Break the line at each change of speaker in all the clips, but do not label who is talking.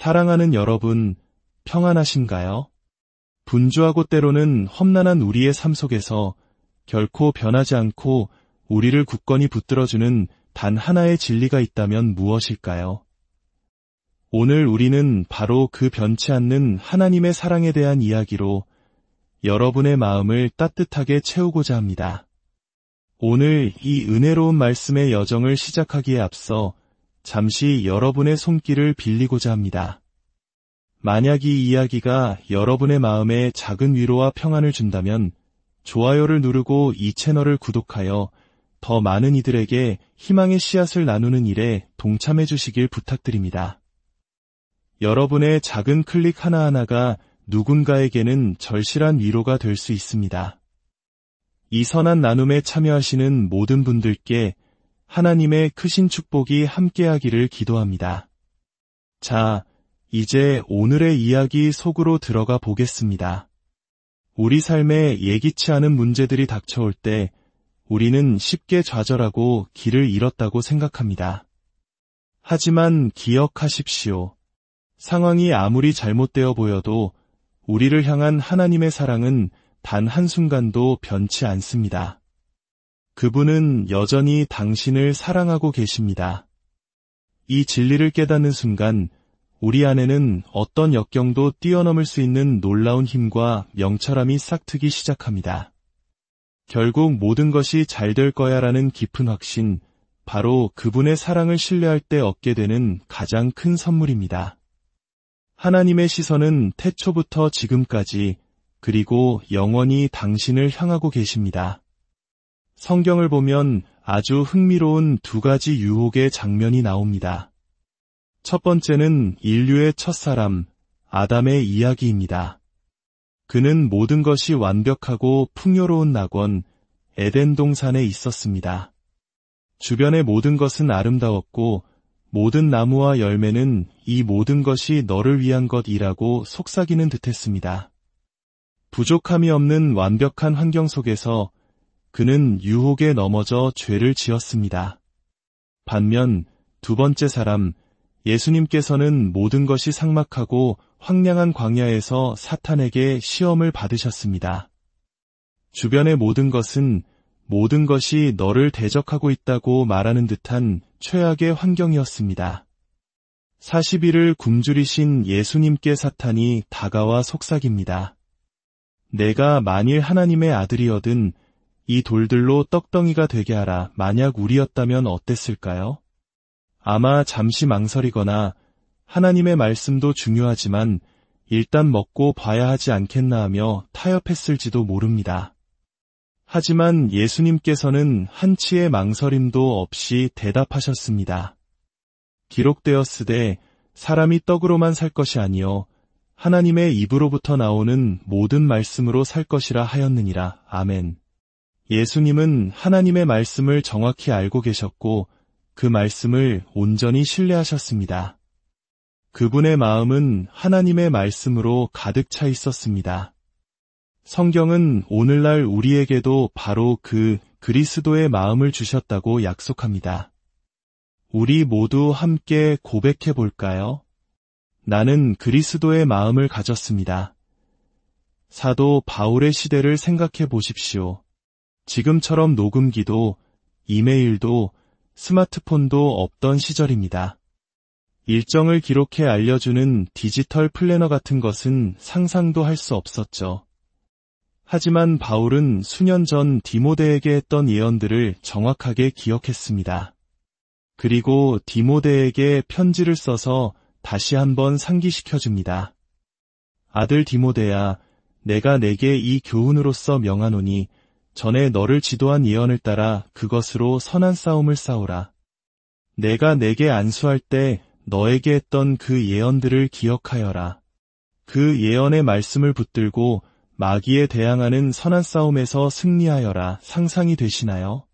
사랑하는 여러분, 평안하신가요? 분주하고 때로는 험난한 우리의 삶 속에서 결코 변하지 않고 우리를 굳건히 붙들어주는 단 하나의 진리가 있다면 무엇일까요? 오늘 우리는 바로 그 변치 않는 하나님의 사랑에 대한 이야기로 여러분의 마음을 따뜻하게 채우고자 합니다. 오늘 이 은혜로운 말씀의 여정을 시작하기에 앞서 잠시 여러분의 손길을 빌리고자 합니다. 만약 이 이야기가 여러분의 마음에 작은 위로와 평안을 준다면 좋아요를 누르고 이 채널을 구독하여 더 많은 이들에게 희망의 씨앗을 나누는 일에 동참해 주시길 부탁드립니다. 여러분의 작은 클릭 하나하나가 누군가에게는 절실한 위로가 될 수 있습니다. 이 선한 나눔에 참여하시는 모든 분들께 하나님의 크신 축복이 함께하기를 기도합니다. 자, 이제 오늘의 이야기 속으로 들어가 보겠습니다. 우리 삶에 예기치 않은 문제들이 닥쳐올 때 우리는 쉽게 좌절하고 길을 잃었다고 생각합니다. 하지만 기억하십시오. 상황이 아무리 잘못되어 보여도 우리를 향한 하나님의 사랑은 단 한순간도 변치 않습니다. 그분은 여전히 당신을 사랑하고 계십니다. 이 진리를 깨닫는 순간 우리 안에는 어떤 역경도 뛰어넘을 수 있는 놀라운 힘과 명철함이 싹트기 시작합니다. 결국 모든 것이 잘 될 거야라는 깊은 확신, 바로 그분의 사랑을 신뢰할 때 얻게 되는 가장 큰 선물입니다. 하나님의 시선은 태초부터 지금까지 그리고 영원히 당신을 향하고 계십니다. 성경을 보면 아주 흥미로운 두 가지 유혹의 장면이 나옵니다. 첫 번째는 인류의 첫사람, 아담의 이야기입니다. 그는 모든 것이 완벽하고 풍요로운 낙원, 에덴 동산에 있었습니다. 주변의 모든 것은 아름다웠고 모든 나무와 열매는 이 모든 것이 너를 위한 것이라고 속삭이는 듯했습니다. 부족함이 없는 완벽한 환경 속에서 그는 유혹에 넘어져 죄를 지었습니다. 반면 두 번째 사람, 예수님께서는 모든 것이 삭막하고 황량한 광야에서 사탄에게 시험을 받으셨습니다. 주변의 모든 것이 너를 대적하고 있다고 말하는 듯한 최악의 환경이었습니다. 40일을 굶주리신 예수님께 사탄이 다가와 속삭입니다. 내가 만일 하나님의 아들이어든 이 돌들로 떡덩이가 되게 하라. 만약 우리였다면 어땠을까요? 아마 잠시 망설이거나 하나님의 말씀도 중요하지만 일단 먹고 봐야 하지 않겠나 하며 타협했을지도 모릅니다. 하지만 예수님께서는 한치의 망설임도 없이 대답하셨습니다. 기록되었으되 사람이 떡으로만 살 것이 아니요 하나님의 입으로부터 나오는 모든 말씀으로 살 것이라 하였느니라. 아멘. 예수님은 하나님의 말씀을 정확히 알고 계셨고 그 말씀을 온전히 신뢰하셨습니다. 그분의 마음은 하나님의 말씀으로 가득 차 있었습니다. 성경은 오늘날 우리에게도 바로 그 그리스도의 마음을 주셨다고 약속합니다. 우리 모두 함께 고백해 볼까요? 나는 그리스도의 마음을 가졌습니다. 사도 바울의 시대를 생각해 보십시오. 지금처럼 녹음기도, 이메일도, 스마트폰도 없던 시절입니다. 일정을 기록해 알려주는 디지털 플래너 같은 것은 상상도 할 수 없었죠. 하지만 바울은 수년 전 디모데에게 했던 예언들을 정확하게 기억했습니다. 그리고 디모데에게 편지를 써서 다시 한번 상기시켜줍니다. 아들 디모데야, 내가 내게 이 교훈으로서 명하노니 전에 너를 지도한 예언을 따라 그것으로 선한 싸움을 싸우라. 내가 내게 안수할 때 너에게 했던 그 예언들을 기억하여라. 그 예언의 말씀을 붙들고 마귀에 대항하는 선한 싸움에서 승리하여라. 상상이 되시나요?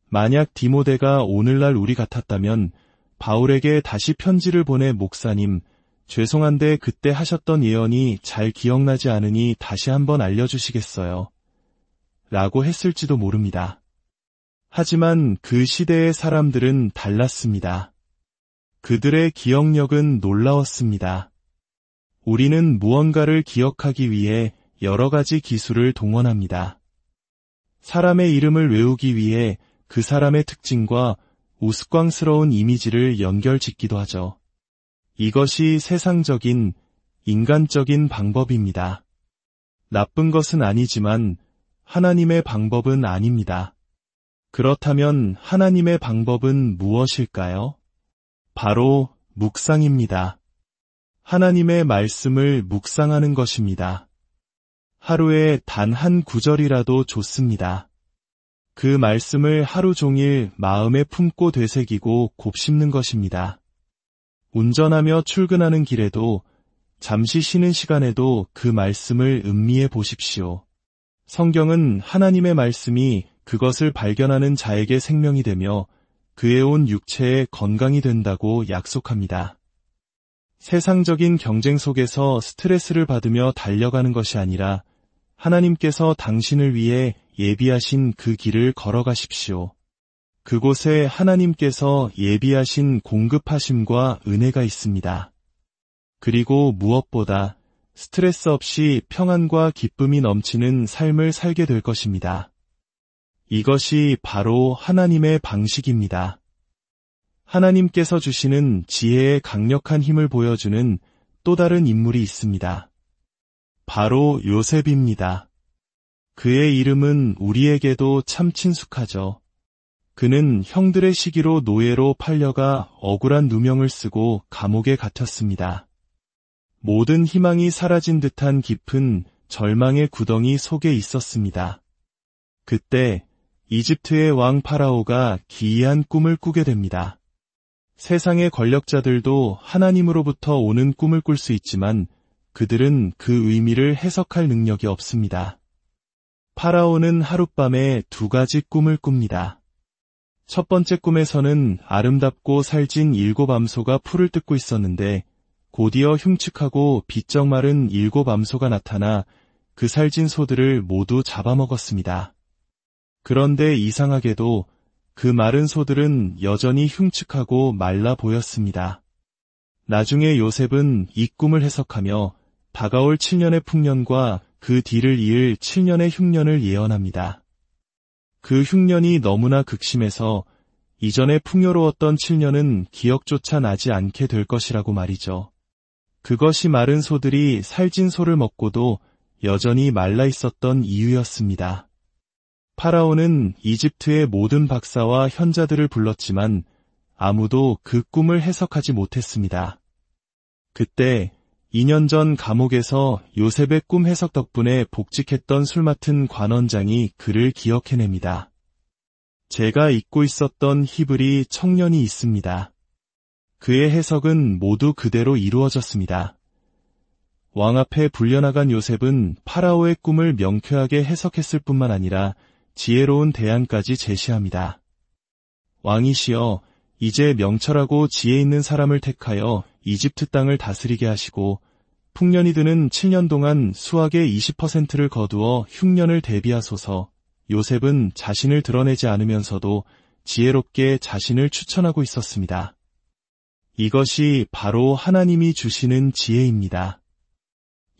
만약 디모데가 오늘날 우리 같았다면 바울에게 다시 편지를 보내 목사님, 죄송한데 그때 하셨던 예언이 잘 기억나지 않으니 다시 한번 알려주시겠어요? 라고 했을지도 모릅니다. 하지만 그 시대의 사람들은 달랐습니다. 그들의 기억력은 놀라웠습니다. 우리는 무언가를 기억하기 위해 여러 가지 기술을 동원합니다. 사람의 이름을 외우기 위해 그 사람의 특징과 우스꽝스러운 이미지를 연결짓기도 하죠. 이것이 세상적인, 인간적인 방법입니다. 나쁜 것은 아니지만 하나님의 방법은 아닙니다. 그렇다면 하나님의 방법은 무엇일까요? 바로 묵상입니다. 하나님의 말씀을 묵상하는 것입니다. 하루에 단 한 구절이라도 좋습니다. 그 말씀을 하루 종일 마음에 품고 되새기고 곱씹는 것입니다. 운전하며 출근하는 길에도 잠시 쉬는 시간에도 그 말씀을 음미해 보십시오. 성경은 하나님의 말씀이 그것을 발견하는 자에게 생명이 되며 그의 온 육체에 건강이 된다고 약속합니다. 세상적인 경쟁 속에서 스트레스를 받으며 달려가는 것이 아니라 하나님께서 당신을 위해 예비하신 그 길을 걸어가십시오. 그곳에 하나님께서 예비하신 공급하심과 은혜가 있습니다. 그리고 무엇보다 스트레스 없이 평안과 기쁨이 넘치는 삶을 살게 될 것입니다. 이것이 바로 하나님의 방식입니다. 하나님께서 주시는 지혜의 강력한 힘을 보여주는 또 다른 인물이 있습니다. 바로 요셉입니다. 그의 이름은 우리에게도 참 친숙하죠. 그는 형들의 시기로 노예로 팔려가 억울한 누명을 쓰고 감옥에 갇혔습니다. 모든 희망이 사라진 듯한 깊은 절망의 구덩이 속에 있었습니다. 그때 이집트의 왕 파라오가 기이한 꿈을 꾸게 됩니다. 세상의 권력자들도 하나님으로부터 오는 꿈을 꿀 수 있지만 그들은 그 의미를 해석할 능력이 없습니다. 파라오는 하룻밤에 두 가지 꿈을 꿉니다. 첫 번째 꿈에서는 아름답고 살진 7 암소가 풀을 뜯고 있었는데 곧이어 흉측하고 비쩍 마른 7 암소가 나타나 그 살진 소들을 모두 잡아먹었습니다. 그런데 이상하게도 그 마른 소들은 여전히 흉측하고 말라 보였습니다. 나중에 요셉은 이 꿈을 해석하며 다가올 7년의 풍년과 그 뒤를 이을 7년의 흉년을 예언합니다. 그 흉년이 너무나 극심해서 이전에 풍요로웠던 7년은 기억조차 나지 않게 될 것이라고 말이죠. 그것이 마른 소들이 살진 소를 먹고도 여전히 말라 있었던 이유였습니다. 파라오는 이집트의 모든 박사와 현자들을 불렀지만 아무도 그 꿈을 해석하지 못했습니다. 그때 2년 전 감옥에서 요셉의 꿈 해석 덕분에 복직했던 술 맡은 관원장이 그를 기억해냅니다. 제가 잊고 있었던 히브리 청년이 있습니다. 그의 해석은 모두 그대로 이루어졌습니다. 왕 앞에 불려나간 요셉은 파라오의 꿈을 명쾌하게 해석했을 뿐만 아니라 지혜로운 대안까지 제시합니다. 왕이시여, 이제 명철하고 지혜 있는 사람을 택하여 이집트 땅을 다스리게 하시고 풍년이 드는 7년 동안 수확의 20%를 거두어 흉년을 대비하소서. 요셉은 자신을 드러내지 않으면서도 지혜롭게 자신을 추천하고 있었습니다. 이것이 바로 하나님이 주시는 지혜입니다.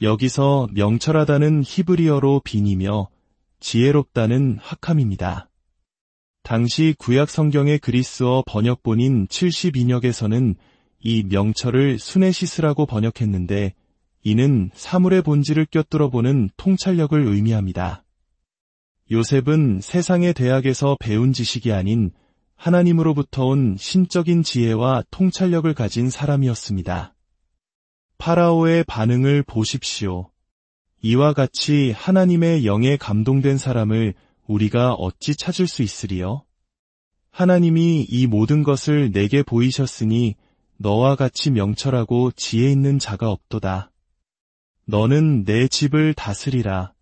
여기서 명철하다는 히브리어로 빈이며 지혜롭다는 하캄입니다. 당시 구약 성경의 그리스어 번역본인 72역에서는 이 명철을 수네시스라고 번역했는데 이는 사물의 본질을 꿰뚫어보는 통찰력을 의미합니다. 요셉은 세상의 대학에서 배운 지식이 아닌 하나님으로부터 온 신적인 지혜와 통찰력을 가진 사람이었습니다. 파라오의 반응을 보십시오. 이와 같이 하나님의 영에 감동된 사람을 우리가 어찌 찾을 수 있으리요? 하나님이 이 모든 것을 내게 보이셨으니 너와 같이 명철하고 지혜 있는 자가 없도다. 너는 내 집을 다스리라.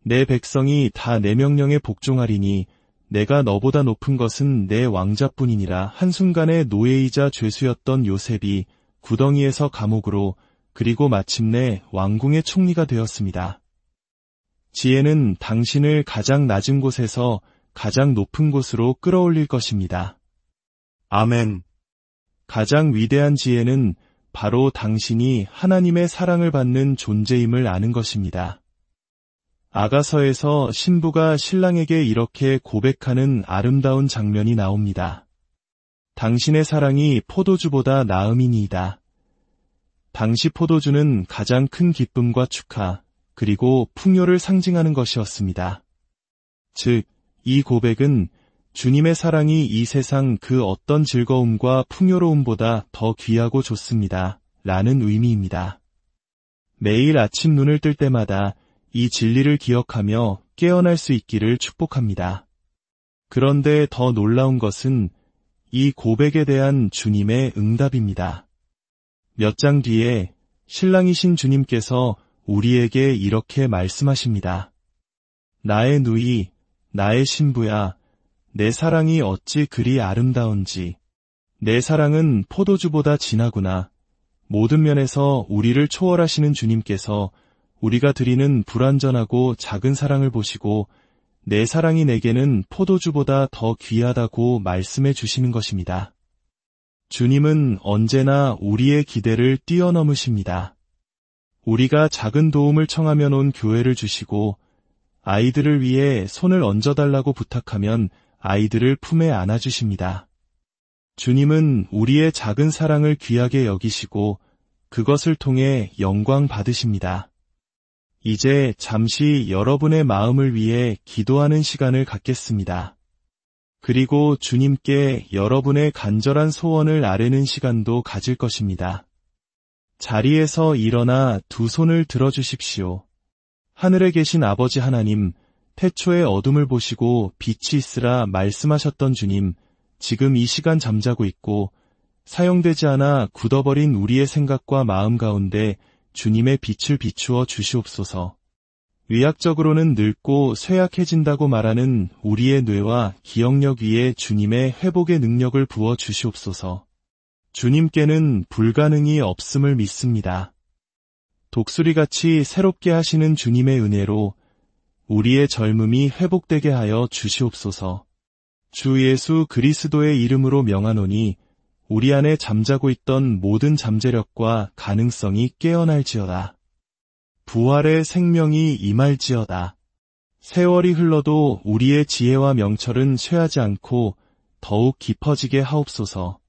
내 백성이 다 내 명령에 복종하리니 내가 너보다 높은 것은 내 왕자뿐이니라. 한순간에 노예이자 죄수였던 요셉이 구덩이에서 감옥으로 그리고 마침내 왕궁의 총리가 되었습니다. 지혜는 당신을 가장 낮은 곳에서 가장 높은 곳으로 끌어올릴 것입니다. 아멘. 가장 위대한 지혜는 바로 당신이 하나님의 사랑을 받는 존재임을 아는 것입니다. 아가서에서 신부가 신랑에게 이렇게 고백하는 아름다운 장면이 나옵니다. 당신의 사랑이 포도주보다 나음이니이다. 당시 포도주는 가장 큰 기쁨과 축하, 그리고 풍요를 상징하는 것이었습니다. 즉, 이 고백은 주님의 사랑이 이 세상 그 어떤 즐거움과 풍요로움보다 더 귀하고 좋습니다. 라는 의미입니다. 매일 아침 눈을 뜰 때마다 이 진리를 기억하며 깨어날 수 있기를 축복합니다. 그런데 더 놀라운 것은 이 고백에 대한 주님의 응답입니다. 몇 장 뒤에 신랑이신 주님께서 우리에게 이렇게 말씀하십니다. 나의 누이, 나의 신부야, 내 사랑이 어찌 그리 아름다운지. 내 사랑은 포도주보다 진하구나. 모든 면에서 우리를 초월하시는 주님께서 우리가 드리는 불완전하고 작은 사랑을 보시고 내 사랑이 내게는 포도주보다 더 귀하다고 말씀해 주시는 것입니다. 주님은 언제나 우리의 기대를 뛰어넘으십니다. 우리가 작은 도움을 청하면 온 교회를 주시고 아이들을 위해 손을 얹어달라고 부탁하면 아이들을 품에 안아주십니다. 주님은 우리의 작은 사랑을 귀하게 여기시고 그것을 통해 영광 받으십니다. 이제 잠시 여러분의 마음을 위해 기도하는 시간을 갖겠습니다. 그리고 주님께 여러분의 간절한 소원을 아뢰는 시간도 가질 것입니다. 자리에서 일어나 두 손을 들어주십시오. 하늘에 계신 아버지 하나님, 태초의 어둠을 보시고 빛이 있으라 말씀하셨던 주님, 지금 이 시간 잠자고 있고 사용되지 않아 굳어버린 우리의 생각과 마음 가운데 주님의 빛을 비추어 주시옵소서. 의학적으로는 늙고 쇠약해진다고 말하는 우리의 뇌와 기억력 위에 주님의 회복의 능력을 부어 주시옵소서. 주님께는 불가능이 없음을 믿습니다. 독수리같이 새롭게 하시는 주님의 은혜로 우리의 젊음이 회복되게 하여 주시옵소서. 주 예수 그리스도의 이름으로 명하노니 우리 안에 잠자고 있던 모든 잠재력과 가능성이 깨어날지어다. 부활의 생명이 임할지어다. 세월이 흘러도 우리의 지혜와 명철은 쇠하지 않고 더욱 깊어지게 하옵소서.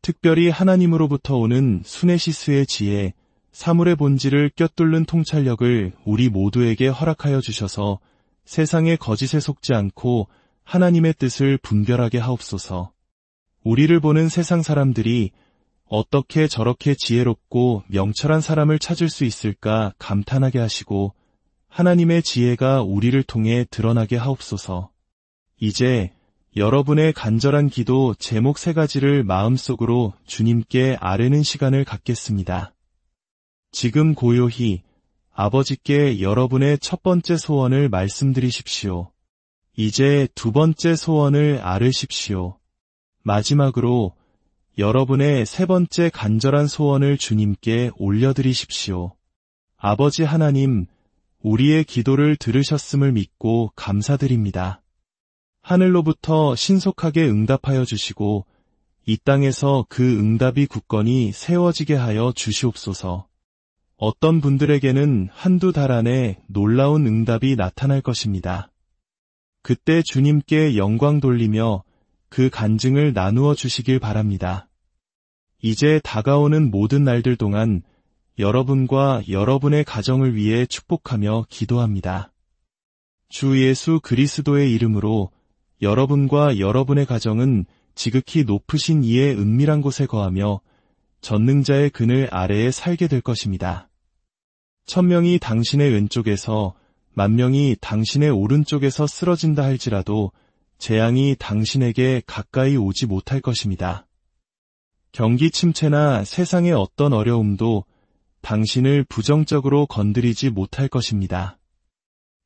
특별히 하나님으로부터 오는 수네시스의 지혜, 사물의 본질을 꿰뚫는 통찰력을 우리 모두에게 허락하여 주셔서 세상의 거짓에 속지 않고 하나님의 뜻을 분별하게 하옵소서. 우리를 보는 세상 사람들이 어떻게 저렇게 지혜롭고 명철한 사람을 찾을 수 있을까 감탄하게 하시고 하나님의 지혜가 우리를 통해 드러나게 하옵소서. 이제 여러분의 간절한 기도 제목 3가지를 마음속으로 주님께 아뢰는 시간을 갖겠습니다. 지금 고요히 아버지께 여러분의 첫 번째 소원을 말씀드리십시오. 이제 두 번째 소원을 아뢰십시오. 마지막으로 여러분의 세 번째 간절한 소원을 주님께 올려드리십시오. 아버지 하나님, 우리의 기도를 들으셨음을 믿고 감사드립니다. 하늘로부터 신속하게 응답하여 주시고 이 땅에서 그 응답이 굳건히 세워지게 하여 주시옵소서. 어떤 분들에게는 한두 달 안에 놀라운 응답이 나타날 것입니다. 그때 주님께 영광 돌리며 그 간증을 나누어 주시길 바랍니다. 이제 다가오는 모든 날들 동안 여러분과 여러분의 가정을 위해 축복하며 기도합니다. 주 예수 그리스도의 이름으로 여러분과 여러분의 가정은 지극히 높으신 이의 은밀한 곳에 거하며 전능자의 그늘 아래에 살게 될 것입니다. 1000명이 당신의 왼쪽에서 10,000명이 당신의 오른쪽에서 쓰러진다 할지라도 재앙이 당신에게 가까이 오지 못할 것입니다. 경기 침체나 세상의 어떤 어려움도 당신을 부정적으로 건드리지 못할 것입니다.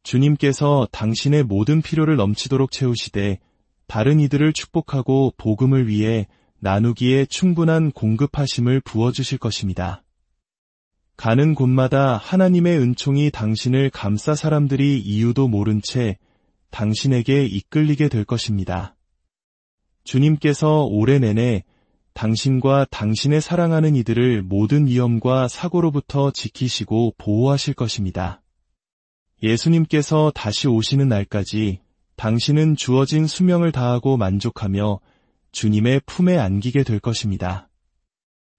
주님께서 당신의 모든 필요를 넘치도록 채우시되 다른 이들을 축복하고 복음을 위해 나누기에 충분한 공급하심을 부어주실 것입니다. 가는 곳마다 하나님의 은총이 당신을 감싸 사람들이 이유도 모른 채 당신에게 이끌리게 될 것입니다. 주님께서 올해 내내 당신과 당신의 사랑하는 이들을 모든 위험과 사고로부터 지키시고 보호하실 것입니다. 예수님께서 다시 오시는 날까지 당신은 주어진 수명을 다하고 만족하며 주님의 품에 안기게 될 것입니다.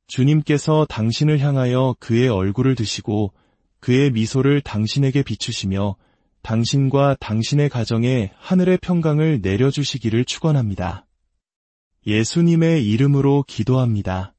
주님께서 당신을 향하여 그의 얼굴을 드시고 그의 미소를 당신에게 비추시며 당신과 당신의 가정에 하늘의 평강을 내려주시기를 축원합니다. 예수님의 이름으로 기도합니다.